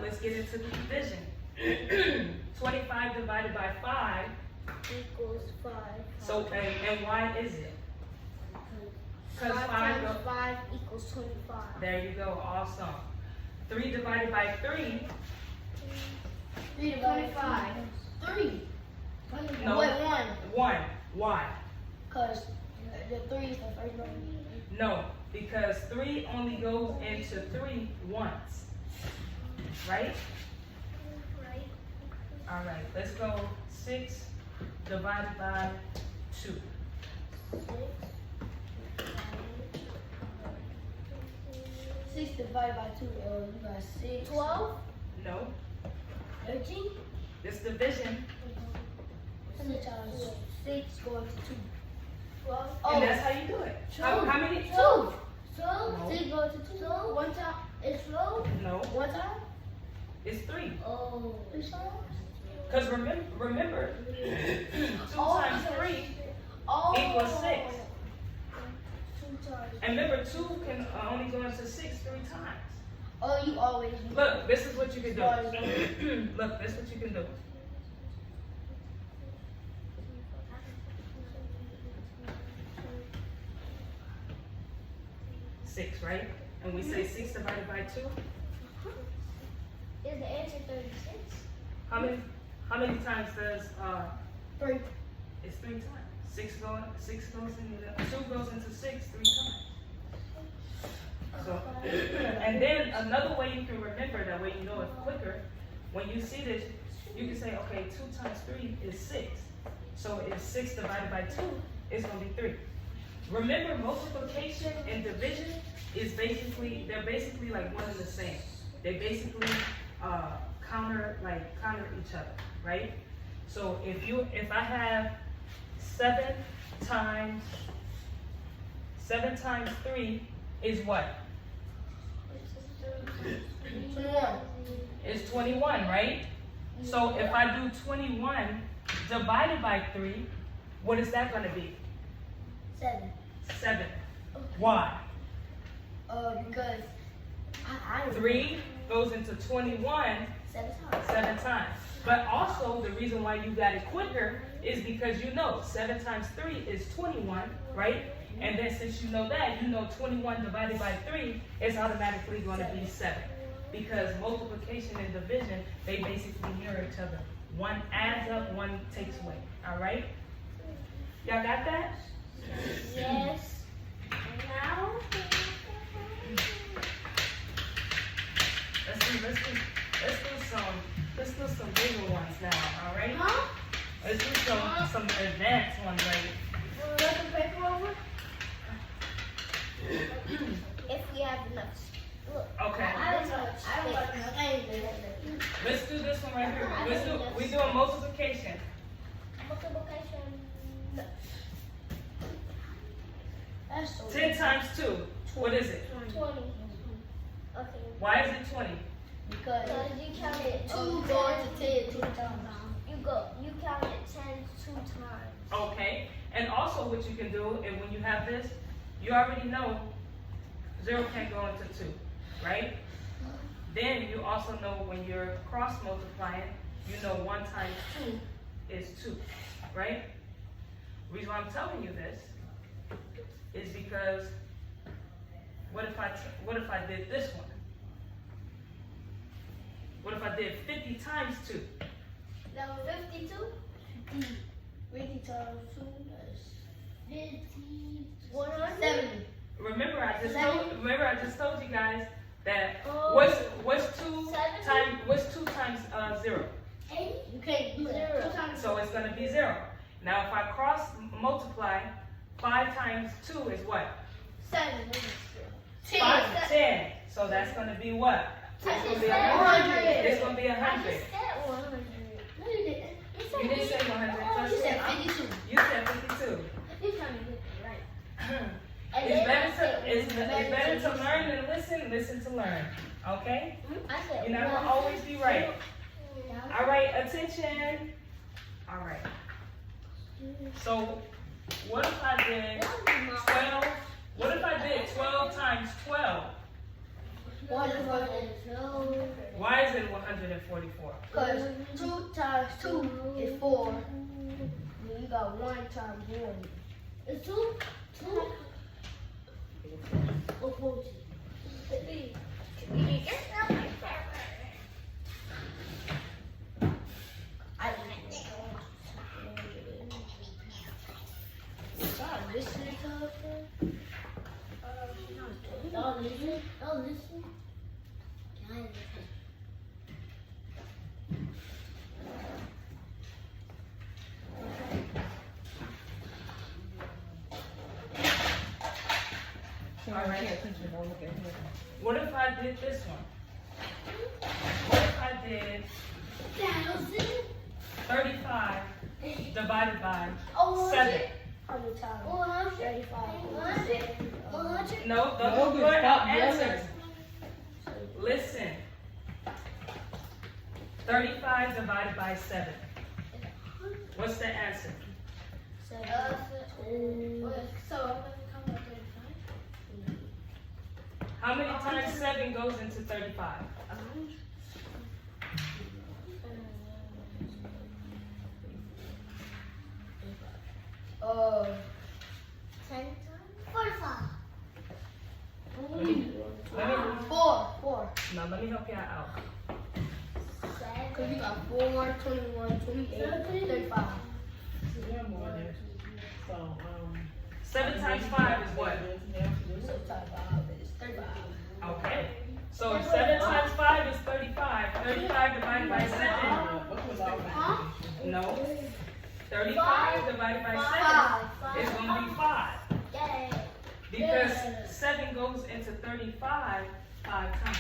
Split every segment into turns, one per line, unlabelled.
let's get into the division. 25 divided by 5
equals 5.
So, and why is it? Because
5
5
times 5 equals 25.
There you go, awesome. 3 divided by 3.
3 divided by 5. 3.
No.
Wait, 1.
1. Why?
Because the 3 is the first number.
No, because 3 only goes into 3 once. Right?
Right.
All right, let's go 6 divided by 2.
6 divided by 2, you got 6. 12?
No,
13?
this division,
6 times 6 going to 2. 12?
and that's how you do it. How many?
2. 2.
No.
6 goes to 2. 1 time. It's 12?
No,
1 time?
it's 3.
Oh. 3 times?
Because remember, 2 times 3 equals 6.
2 times.
And remember, 2 can only go into 6 3 times.
Oh, you always do.
Look, this is what you can do. Look, this is what you can do. Six, right? And we say 6 divided by 2.
Is the answer 36?
How many times does
3.
it's 3 times. 6 goes into 2 goes into 6 3 times. So, and then another way you can remember, that way you know it quicker. When you see this, you can say, okay, 2 times 3 is 6. So if 6 divided by 2, it's going to be 3. Remember, multiplication and division is they're basically like one and the same. They basically counter each other, right? So if I have 7 times 3 is what?
21.
It's 21, right? So if I do 21 divided by 3, what is that going to be?
7.
7. Why?
Because I
3 goes into 21
7 times.
7 times. But also, the reason why you got it quicker is because you know 7 times 3 is 21, right? And then since you know that, you know 21 divided by 3 is automatically going to be 7. Because multiplication and division, they basically mirror each other. One adds up, one takes away. All right? Y'all got that?
Yes. Now.
Let's do some bigger ones now. All right?
Huh?
Let's do some advanced ones, right?
Look the paper over. If we have enough. Look.
Okay.
I don't got enough.
Let's do this one right here. We're doing multiplication.
Multiplication. That's so
10 times 2. What is it?
20. Okay.
Why is it 20?
Because you counted 2 going to 10 2 times. You counted 10 2 times.
Okay. And also what you can do, and when you have this, you already know 0 can't go into 2, right? Then you also know when you're cross multiplying, you know 1 times 2 is 2, right? The reason why I'm telling you this is because what if I did this one? What if I did 50 times 2?
That was 52? 50 times 2 is 50. 170.
Remember I just told you guys that
Oh.
what's 2 times 0?
8? You can't do that. 2 times
So it's gonna be 0. Now if I cross multiply, 5 times 2 is what?
7. 10.
5, 10. So that's gonna be what? It's gonna be
100.
It's gonna be 100.
said 100. No, you didn't.
You didn't say 100.
Oh, you said 52.
You said 52.
You're trying to get it right.
It's better to learn than listen to learn. Okay?
I said
You're not gonna always be right. All right, attention. All right. So, what if I did 12? What if I did 12 times 12?
142.
Why is it 144?
Because 2 times 2 is 4. Then you got 1 times 1. It's 2? 2? Or 40? Y'all listening to her? Y'all listen? Y'all listen? Can I listen?
Alright. What if I did this one? What if I did 35 divided by 7?
100 times. 135.
No, don't do it out answers. Listen. 35 divided by 7. What's the answer?
So I'm gonna come up with 35.
How many times 7 goes into 35?
10 times? 45.
Let me,
4.
now let me help you out.
Because you got 4, 21, 28, 35.
7 times 5 is what?
35.
Okay. So if 7 times 5 is 35, 35 divided by 7. No. 35 divided by 7 is going to be 5.
Yay.
Because 7 goes into 35 5 times.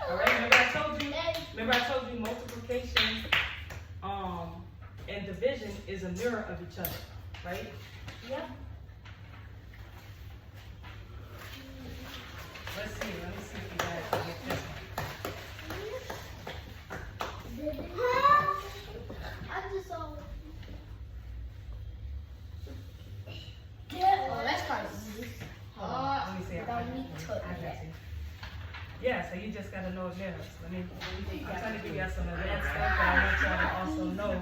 Alright, remember I told you multiplication and division is a mirror of each other, right?
Yep.
Let's see, let me see if you guys can get this one.
I just saw. Oh, that's kind of easy.
Hold on, let me see. I
Don't need to touch
got
that.
you. Yeah, so you just gotta know it mirrors. I'm trying to give you some advanced stuff, but I want y'all to also know.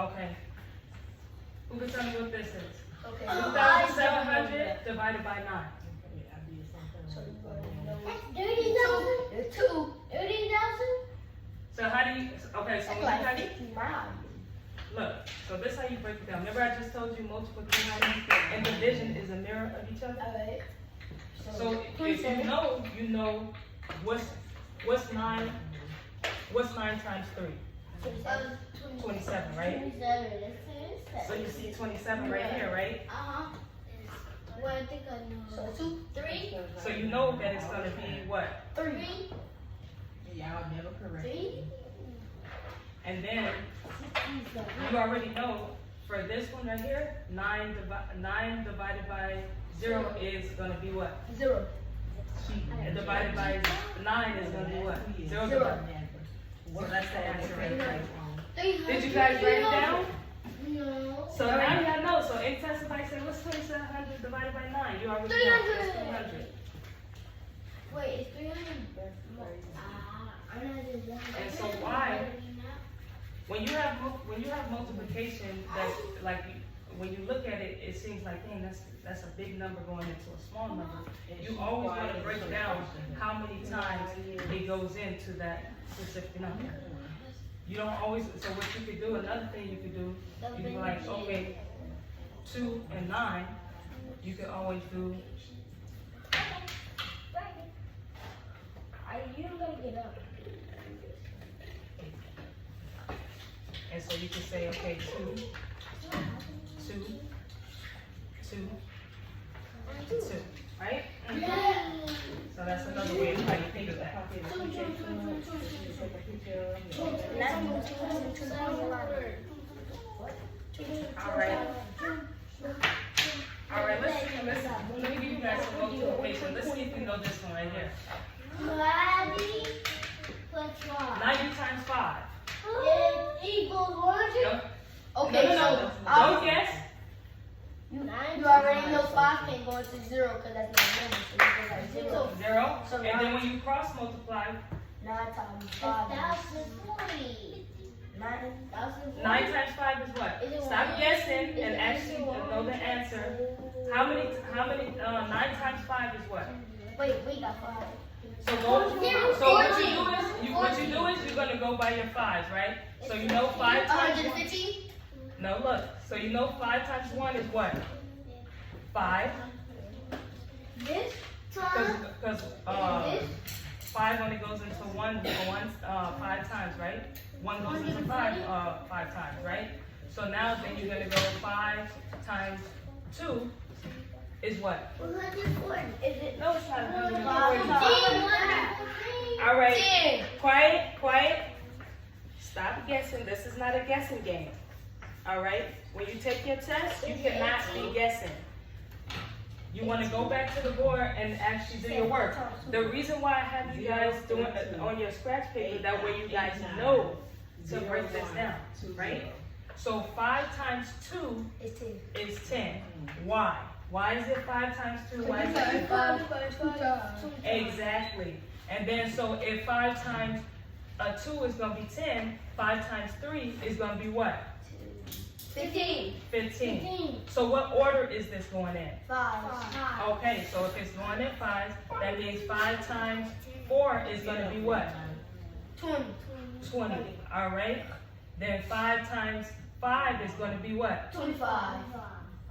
Okay. Who can tell me what this is?
Okay.
2,700 divided by 9.
That's 30,000? 30,000?
So how do you, okay, so
That's
when you
like
guys,
50 miles.
look, so this is how you break it down. Remember I just told you multiplication and division is a mirror of each other?
Alright.
So if you know what's 9 times 3? 27, right?
27.
So you see 27 right here, right?
Uh-huh. Well, I think I know. So 2, 3?
So you know that it's gonna be what?
3.
Y'all never correct.
3?
And then you already know for this one right here, 9 divided by 0 is gonna be what?
0.
And divided by 9 is gonna be what? 0 divided. So that's the answer right there. Did you guys write it down?
No.
So now you gotta know. So anytime somebody say, what's 2,700 divided by 9? You already know. It's 300.
Wait, it's 300. And
so why? When you have multiplication, that's like when you look at it, it seems like, dang, that's a big number going into a small number. You always want to break down how many times it goes into that specific number. You don't always. So what you could do, another thing you could do, you could be like, okay, 2 and 9. You could always do.
You don't gotta get up.
And so you could say, okay, 2, 2, 2, 2, right?
Yeah.
that's another way how you think of that. All right, let's see, let me give you guys some multiplication. Let's see if you know this one right here.
90 plus 5.
90 times 5.
It equals 100? Okay,
No. Don't guess.
You already know 5 can't go into 0 because that's not a number. So you go like 0.
0.
So
And then when you cross multiply,
9 times 5 is 9,040.
9 times 5 is what? Stop guessing and actually know the answer. How many 9 times 5 is what?
Wait, we got 5.
So what you do is you're gonna go by your 5s, right? So you know 5 times 1.
150?
No, look. So you know 5 times 1 is what? 5.
This time?
Because 5 only goes into 1 5 times, right? 1 goes into 5 times, right? So now then you're gonna go 5 times 2 is what?
140. Is it?
No, it's not 140.
140.
All right.
10.
Quiet. Stop guessing. This is not a guessing game. All right. When you take your test, you cannot be guessing. You want to go back to the board and actually do your work. The reason why I have you guys doing it on your scratch paper, that way you guys know to break this down, right? So 5 times 2 is 10. Why? Why is it 5 times 2? Why is it 5? Exactly. And then so if 5 times 2 is going to be 10, 5 times 3 is going to be what?
15.
15. So what order is this going in?
5.
Okay, so if it's going in 5s, that means 5 times 4 is going to be what?
20.
20. All right. Then 5 times 5 is going to be what?
25.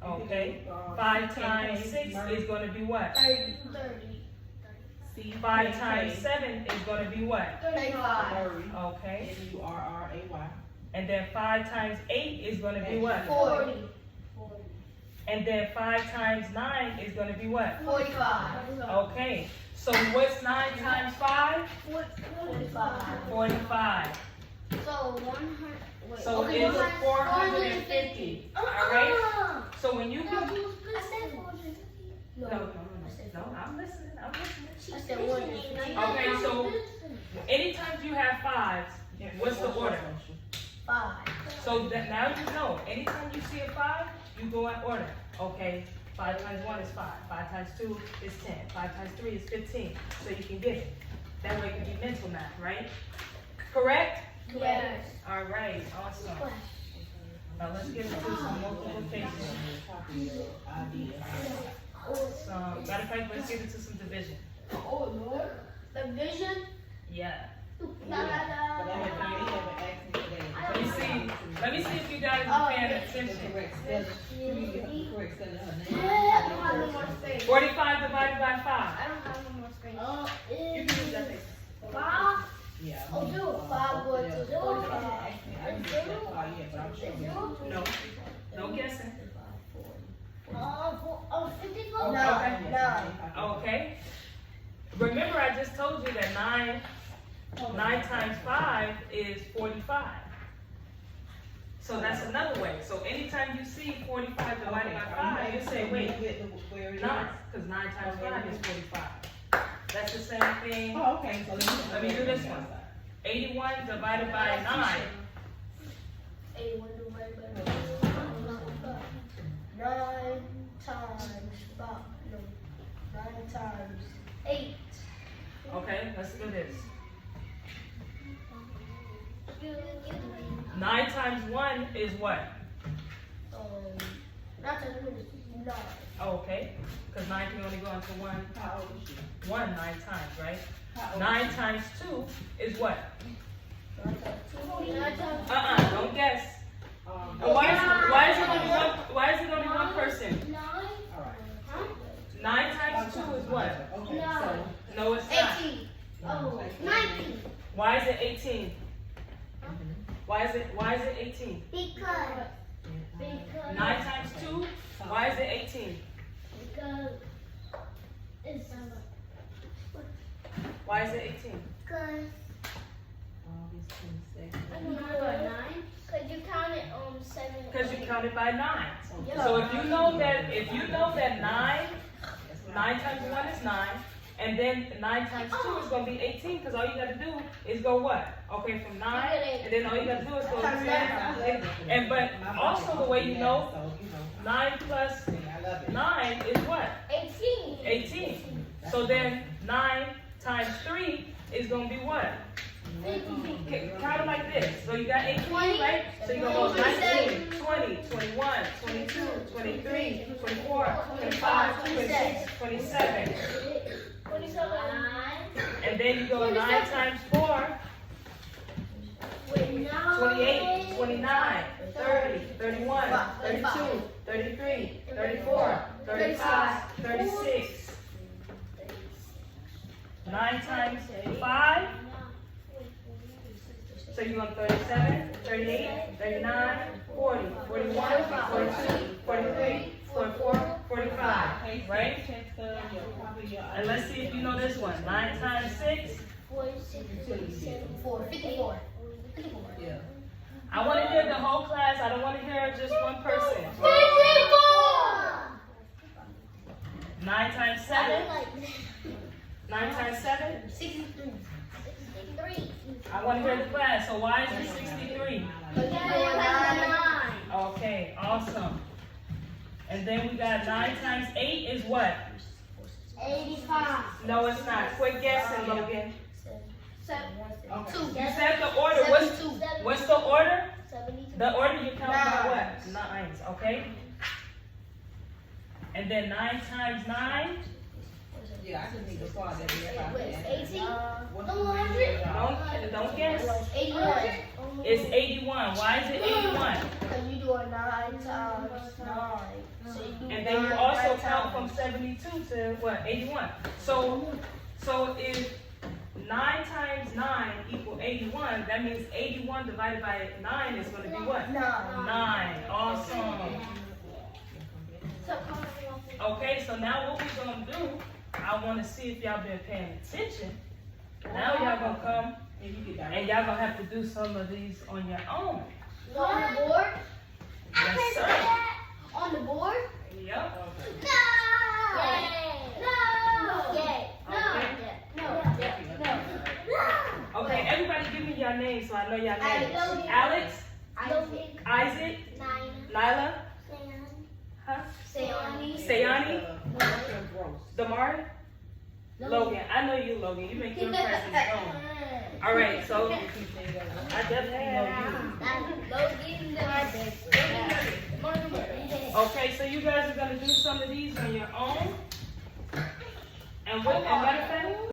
Okay. 5 times 6 is going to be what?
30.
5 times 7 is going to be what?
35.
Okay.
Furray.
And then 5 times 8 is going to be what?
40.
And then 5 times 9 is going to be what?
45.
Okay. So what's 9 times 5?
45.
45.
So 100. Wait.
So
Okay,
it's 450. All right. So when you
I
can.
said 450.
No, I'm listening.
I said 150.
Okay, so anytime you have 5s, what's the order?
5.
So that now you know. Anytime you see a 5, you go in order. Okay, 5 times 1 is 5. 5 times 2 is 10. 5 times 3 is 15. So you can get it. That way it can be mental math, right? Correct?
Yes.
All right, awesome. Now let's get into some multiplication. Matter of fact, let's get into some division.
Oh, Lord. Division?
Yeah.
La, la, la.
Let me see if you guys are paying attention. 45 divided by 5.
I don't have no more space.
You can use that thing.
5?
Yeah.
Oh, 5 goes to 45.
No. No guessing.
54?
Okay.
No.
Okay. Remember, I just told you that 9 times 5 is 45. So that's another way. So anytime you see 45 divided by 5, you say, wait, 9, because 9 times 5 is 45. That's the same thing.
Oh, okay. So
Let me do this one. 81 divided by 9.
81 divided by 9 times 5. No. 9 times 8.
Okay, let's do this. 9 times 1 is what?
9 times 1 is 9.
Okay, because 9 can only go into 1.
How old is she?
1 9 times, right?
How old
9 times 2 is what?
9 times
Don't guess.
Um,
Why is it only one person?
9.
all right.
9 times 2 is what?
Okay,
No.
so.
No, it's not.
18. Oh, 19.
Why is it 18? Why is it 18?
Because
9 times 2, why is it 18?
because it's
Why is it 18?
August 22nd.
Cause you counted 7.
Because you counted by 9.
Yeah.
So if you know that 9 times 1 is 9, and then 9 times 2 is going to be 18, because all you got to do is go what? Okay, from 9, and then all you got to do is go 10. And but also the way you know, 9 plus 9 is what?
18.
18. So then 9 times 3 is going to be what? Okay, count it like this. So you got 18, right? So you're going to go 19, 20, 21, 22, 23, 24, 25, 26, 27.
27.
And then you go 9 times 4, 28, 29, 30, 31, 32, 33, 34, 35, 36. 9 times 5. So you're going 37, 38, 39, 40, 41, 42, 43, 44, 45. Right?
Check your
And let's see if you know this one. 9 times 6.
54.
Yeah.
I want to hear the whole class. I don't want to hear just one person. 9 times 7. 9 times 7.
63.
I want to hear the class. So why is it 63? Okay, awesome. And then we got 9 times 8 is what?
85.
No, it's not. Quick guessing, Logan.
2.
You said the order. What's the order?
72.
The order you count by what? 9s, okay? And then 9 times 9.
Yeah, I just need to start that. Yeah,
18.
Don't guess.
81.
It's 81. Why is it 81?
Because you do a 9 times 9. So you do
And then you
9
also
right
count
times.
from 72 to what? 81. So if 9 times 9 equal 81, that means 81 divided by 9 is going to be what?
9.
9. Awesome. Okay, so now what we're going to do, I want to see if y'all been paying attention. Now y'all going to come and y'all going to have to do some of these on your own.
On the board?
Yes, sir.
On the board?
Yep.
No! No! No!
Okay, everybody give me your names so I know your names.
Alex.
Isaac, Nyla, huh? Sayani, Damari, Logan. I know you, Logan. You make your presence known. All right, so I definitely know you. Okay, so you guys are gonna do some of these on your own. And matter of fact,